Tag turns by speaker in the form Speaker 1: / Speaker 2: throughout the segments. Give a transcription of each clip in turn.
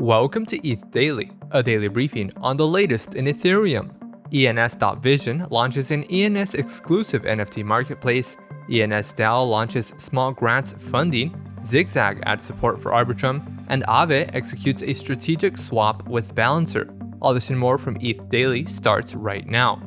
Speaker 1: Welcome to ETH Daily, a daily briefing on the latest in Ethereum. ENS.Vision launches an ENS exclusive NFT marketplace, ENS DAO launches small grants funding, ZigZag adds support for Arbitrum, and Aave executes a strategic swap with Balancer. All this and more from ETH Daily starts right now.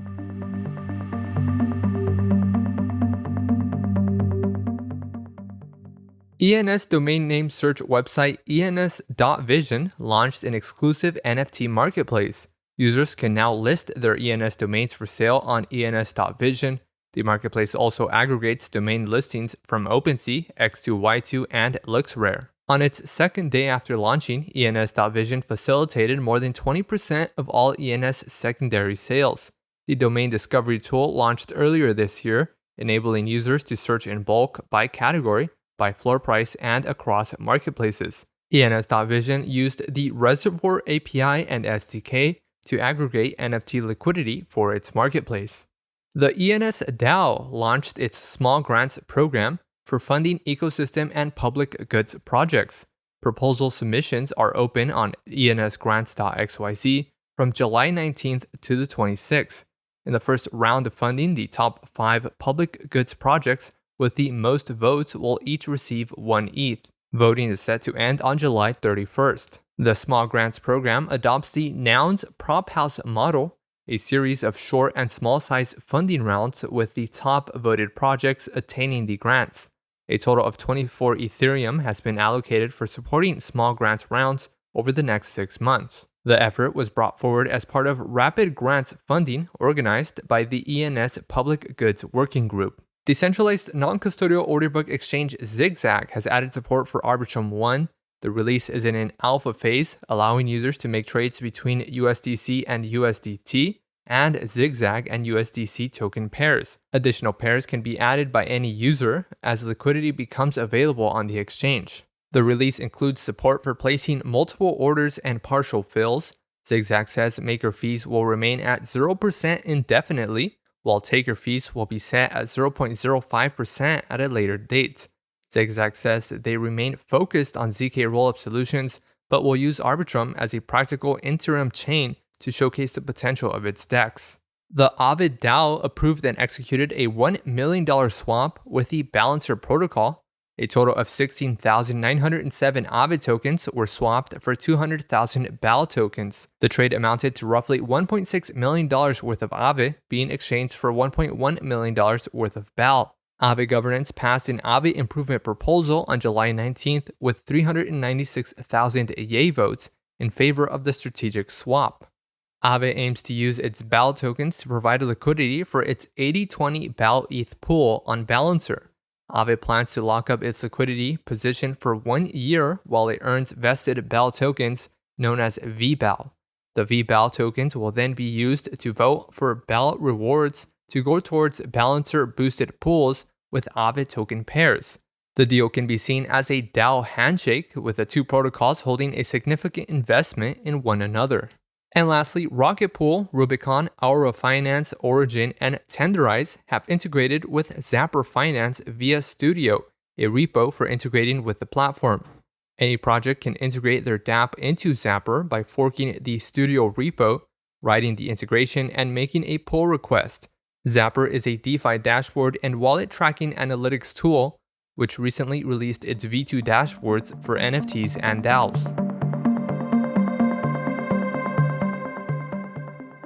Speaker 1: ENS domain name search website ENS.Vision launched an exclusive NFT marketplace. Users can now list their ENS domains for sale on ENS.Vision. The marketplace also aggregates domain listings from OpenSea, X2Y2, and LooksRare. On its second day after launching, ENS.Vision facilitated more than 20% of all ENS secondary sales. The domain discovery tool launched earlier this year, enabling users to search in bulk by category, by floor price, and across marketplaces. ENS.Vision used the Reservoir API and SDK to aggregate NFT liquidity for its marketplace. The ENS DAO launched its small grants program for funding ecosystem and public goods projects. Proposal submissions are open on ENSgrants.xyz from July 19th to the 26th. In the first round of funding, the top 5 public goods projects with the most votes will each receive 1 ETH. Voting is set to end on July 31st. The Small Grants program adopts the Nouns Prop House model, a series of short and small-size funding rounds with the top voted projects attaining the grants. A total of 24 Ethereum has been allocated for supporting small grants rounds over the next 6 months. The effort was brought forward as part of rapid grants funding organized by the ENS Public Goods Working Group. Decentralized non-custodial order book exchange ZigZag has added support for Arbitrum 1. The release is in an alpha phase, allowing users to make trades between USDC and USDT, and ZigZag and USDC token pairs. Additional pairs can be added by any user as liquidity becomes available on the exchange. The release includes support for placing multiple orders and partial fills. ZigZag says maker fees will remain at 0% indefinitely, while taker fees will be set at 0.05% at a later date. ZigZag says that they remain focused on ZK rollup solutions, but will use Arbitrum as a practical interim chain to showcase the potential of its DEX. The Aave DAO approved and executed a $1 million swap with the Balancer protocol. A total of 16,907 Aave tokens were swapped for 200,000 BAL tokens. The trade amounted to roughly $1.6 million worth of Aave being exchanged for $1.1 million worth of BAL. Aave governance passed an Aave improvement proposal on July 19th with 396,000 yay votes in favor of the strategic swap. Aave aims to use its BAL tokens to provide liquidity for its 80-20 BAL ETH pool on Balancer. Aave plans to lock up its liquidity position for 1 year while it earns vested BAL tokens known as VBAL. The VBAL tokens will then be used to vote for BAL rewards to go towards Balancer boosted pools with Aave token pairs. The deal can be seen as a DAO handshake with the two protocols holding a significant investment in one another. And lastly, Rocket Pool, Rubicon, Aura Finance, Origin, and Tenderize have integrated with Zapper Finance via Studio, a repo for integrating with the platform. Any project can integrate their dApp into Zapper by forking the Studio repo, writing the integration, and making a pull request. Zapper is a DeFi dashboard and wallet tracking analytics tool, which recently released its V2 dashboards for NFTs and DAOs.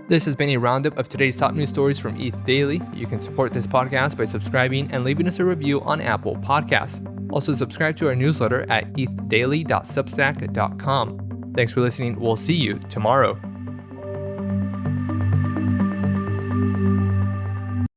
Speaker 1: This has been a roundup of today's top news stories from ETH Daily. You can support this podcast by subscribing and leaving us a review on Apple Podcasts. Also, subscribe to our newsletter at ethdaily.substack.com. Thanks for listening. We'll see you tomorrow.